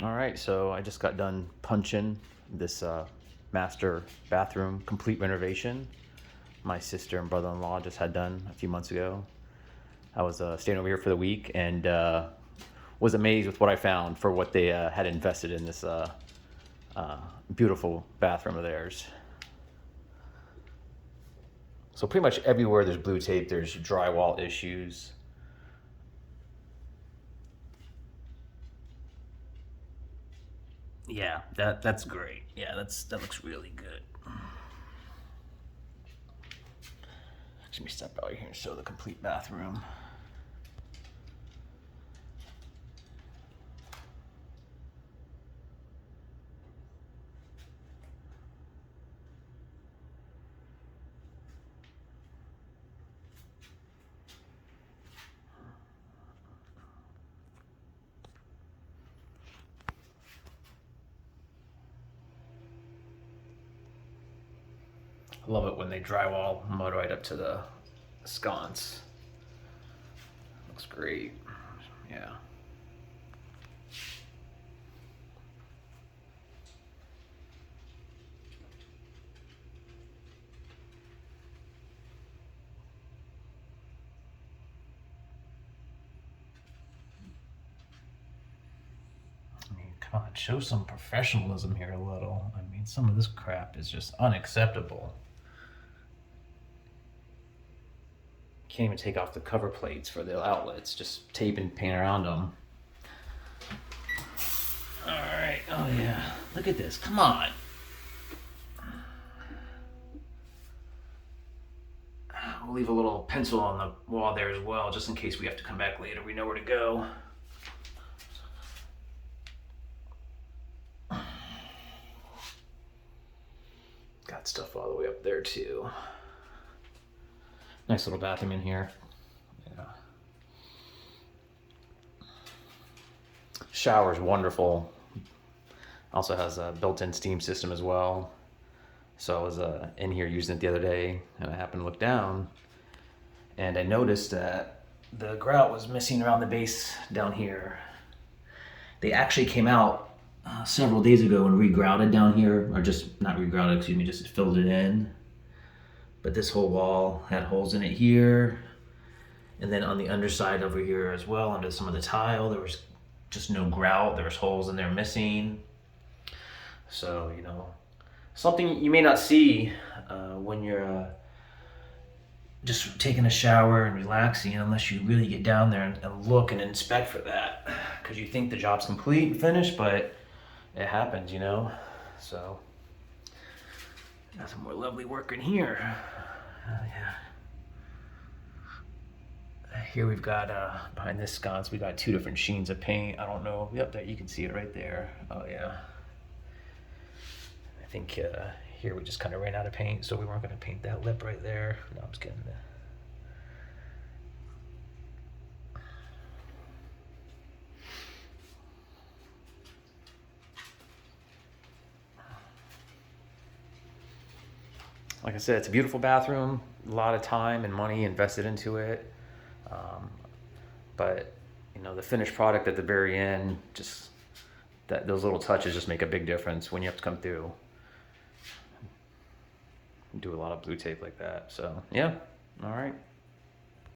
All right, so I just got done punching this master bathroom complete renovation. My sister and brother-in-law just had done a few months ago. I was staying over here for the week and was amazed with what I found for what they had invested in this beautiful bathroom of theirs. So pretty much everywhere there's blue tape, there's drywall issues. Yeah, that's great. Yeah, that looks really good. Let me step out here and show the complete bathroom. I love it when they drywall mud right up to the sconce. Looks great. Yeah. I mean, come on, show some professionalism here a little. I mean, some of this crap is just unacceptable. Can't even take off the cover plates for the outlets, just tape and paint around them. All right, oh yeah, look at this, come on. We'll leave a little pencil on the wall there as well, just in case we have to come back later. We know where to go. Got stuff all the way up there too. Nice little bathroom in here. Yeah. Shower's wonderful. Also has a built-in steam system as well. So I was in here using it the other day, and I happened to look down, and I noticed that the grout was missing around the base down here. They actually came out several days ago and regrouted down here, or just not regrouted, excuse me, just filled it in. But this whole wall had holes in it here, and then on the underside over here as well, under some of the tile, there was just no grout. There was holes in there missing. So, you know, something you may not see when you're just taking a shower and relaxing, unless you really get down there and look and inspect for that, because you think the job's complete and finished, but it happens, you know. So got some more lovely work in here. Yeah. Here we've got behind this sconce, we got two different sheens of paint. I don't know. Yep, there you can see it right there. Oh yeah. I think here we just kind of ran out of paint, so we weren't going to paint that lip right there. No, I'm just kidding. Like I said, it's a beautiful bathroom. A lot of time and money invested into it. But you know, the finished product at the very end, just those little touches just make a big difference when you have to come through. Do a lot of blue tape like that. So yeah, all right.